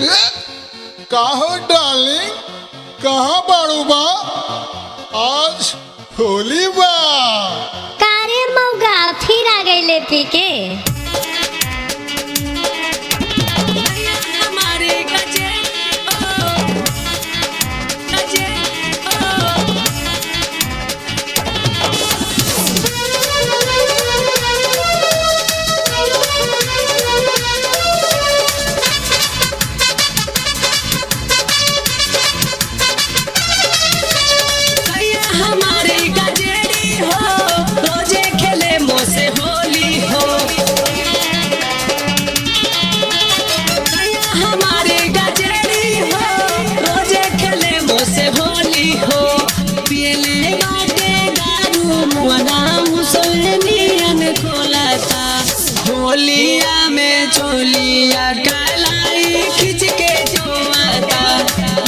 काहो डार्लिंग, कहाँ बाड़ू बा? आज होली बा। कारे मौगा फिर आ गई ले पी के। होलिया में चोलिया कलाई खींच के जोआता,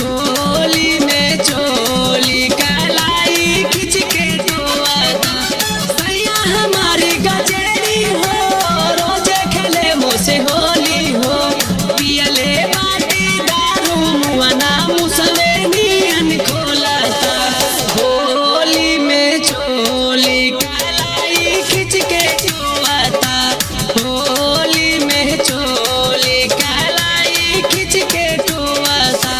होली में चोली कलाई खींच के जोआता। सैया हमारी गजेरी हो, रोजे खेले मोसे होली हो। पियले बाटी दारू मुआना मुसले नियन खोलता, होली में चोली कलाई खींच के जोआता, होली में चोली कलाई खींच के टोआता।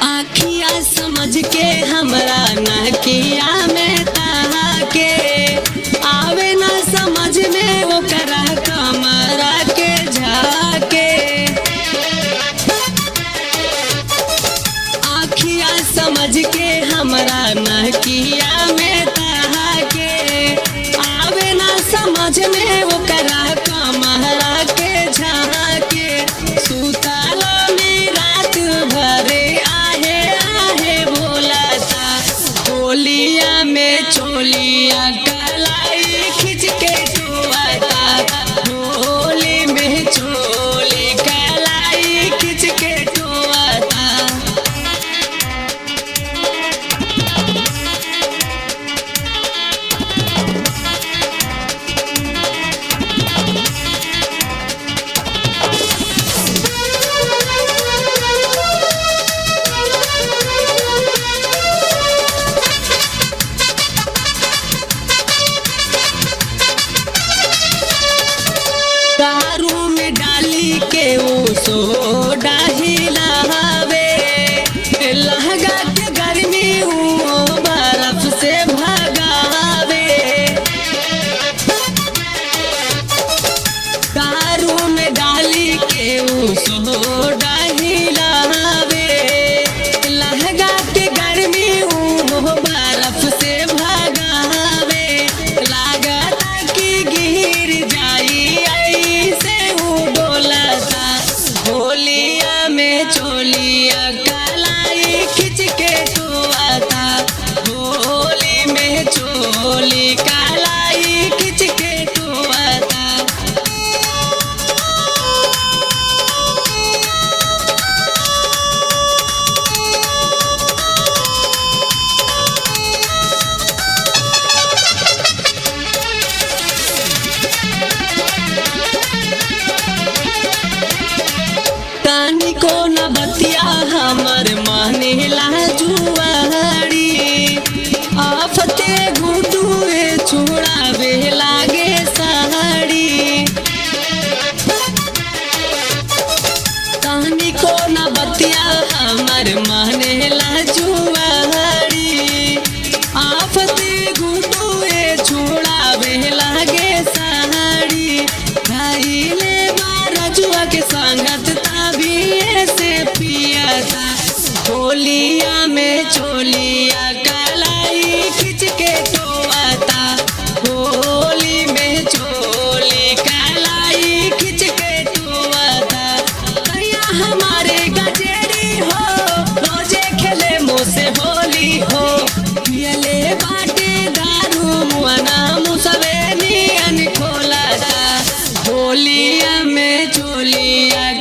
आखिया समझ के हमरा नकिया में ताके, आवे ना समझ में ओकरा कमरा के झाके। आखिया समझ के हमरा नकिया में ताके, आवे ना समझ में ओकरा कमरा के झाके। सुतालो में रात भरे आहे आहे बोलता, होलिया में चोलिया कलाई खींच के टोआता, होली में चोली कलाई खींच के टोआता। दारू में डाली के वो सोडा हिलावे, लहगा के गर्मी वो बर्फ से भगावे। दारू में डाली के वो सोडा हिलावे, लहगा के गर्मी वो बर्फ से भगावे। लागता कि गिर जाई से डोलता, होलिया में चोलिया कलाई खींच के टोआता, होली में चोली कलाई खींच के टोआता। तानी को न बतिया हमर मानेला जुआरी, आफते गुडुए छुड़ावे लागे साड़ी। तानी को न बतिया हमर मानेला जुआरी, आफते गुडुए छुड़ावे लागे साड़ी। खाइले बारजुआ के संगत ताबिए से पियाता, होलिया में चोलिया कलाई खींच के टोआता, होली में चोली कलाई खींच के टोआता। भैया हमारे गजेरी हो, रोजे खेले मोसे होली हो। पियले बाटे दारू मुआना मुसवे नियन खोलता, होलिया में चोलिया